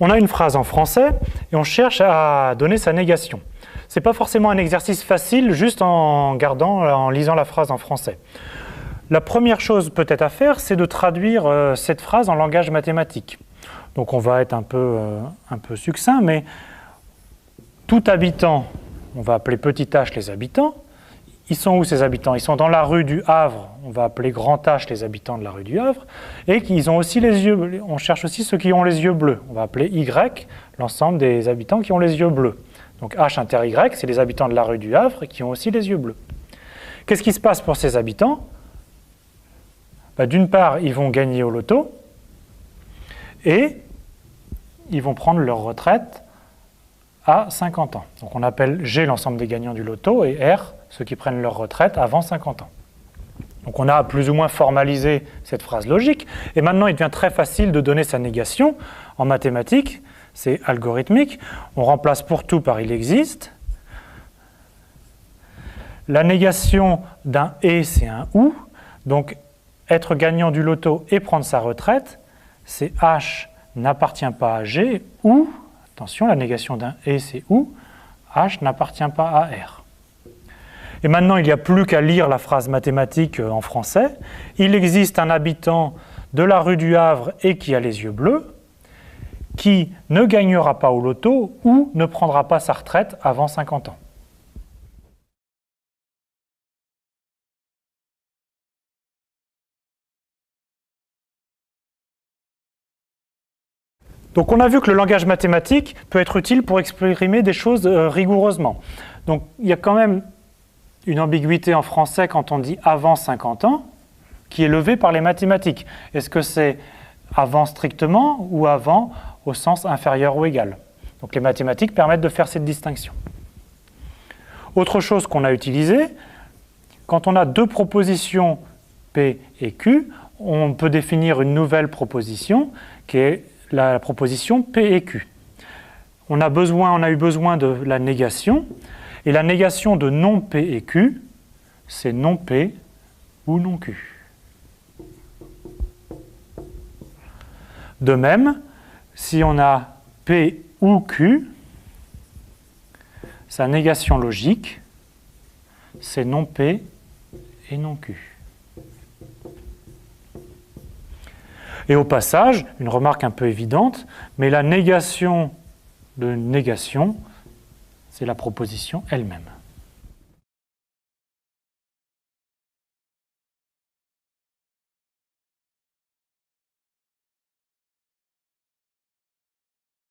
On a une phrase en français et on cherche à donner sa négation. Ce n'est pas forcément un exercice facile juste en lisant la phrase en français. La première chose peut-être à faire, c'est de traduire cette phrase en langage mathématique. Donc on va être un peu succinct, mais tout habitant, on va appeler petit h les habitants. Ils sont où ces habitants? Ils sont dans la rue du Havre, on va appeler grand H les habitants de la rue du Havre, et ils ont aussi les yeux, on cherche aussi ceux qui ont les yeux bleus, on va appeler Y l'ensemble des habitants qui ont les yeux bleus. Donc H inter Y, c'est les habitants de la rue du Havre qui ont aussi les yeux bleus. Qu'est-ce qui se passe pour ces habitants? D'une part, ils vont gagner au loto, et ils vont prendre leur retraite à 50 ans. Donc on appelle G l'ensemble des gagnants du loto, et R ceux qui prennent leur retraite avant 50 ans. Donc on a plus ou moins formalisé cette phrase logique, et maintenant il devient très facile de donner sa négation. En mathématiques, c'est algorithmique, on remplace pour tout par il existe. La négation d'un et, c'est un ou, donc être gagnant du loto et prendre sa retraite, c'est H n'appartient pas à G, ou, attention, la négation d'un et, c'est ou, H n'appartient pas à R. Et maintenant, il n'y a plus qu'à lire la phrase mathématique en français. Il existe un habitant de la rue du Havre et qui a les yeux bleus, qui ne gagnera pas au loto ou ne prendra pas sa retraite avant 50 ans. Donc on a vu que le langage mathématique peut être utile pour exprimer des choses rigoureusement. Donc il y a quand même une ambiguïté en français quand on dit « avant 50 ans » qui est levée par les mathématiques. Est-ce que c'est « avant » strictement ou « avant » au sens inférieur ou égal? Donc les mathématiques permettent de faire cette distinction. Autre chose qu'on a utilisée, quand on a deux propositions P et Q, on peut définir une nouvelle proposition qui est la proposition P et Q. On a eu besoin de la négation. Et la négation de non P et Q, c'est non P ou non Q. De même, si on a P ou Q, sa négation logique, c'est non P et non Q. Et au passage, une remarque un peu évidente, mais la négation de négation, c'est la proposition elle-même.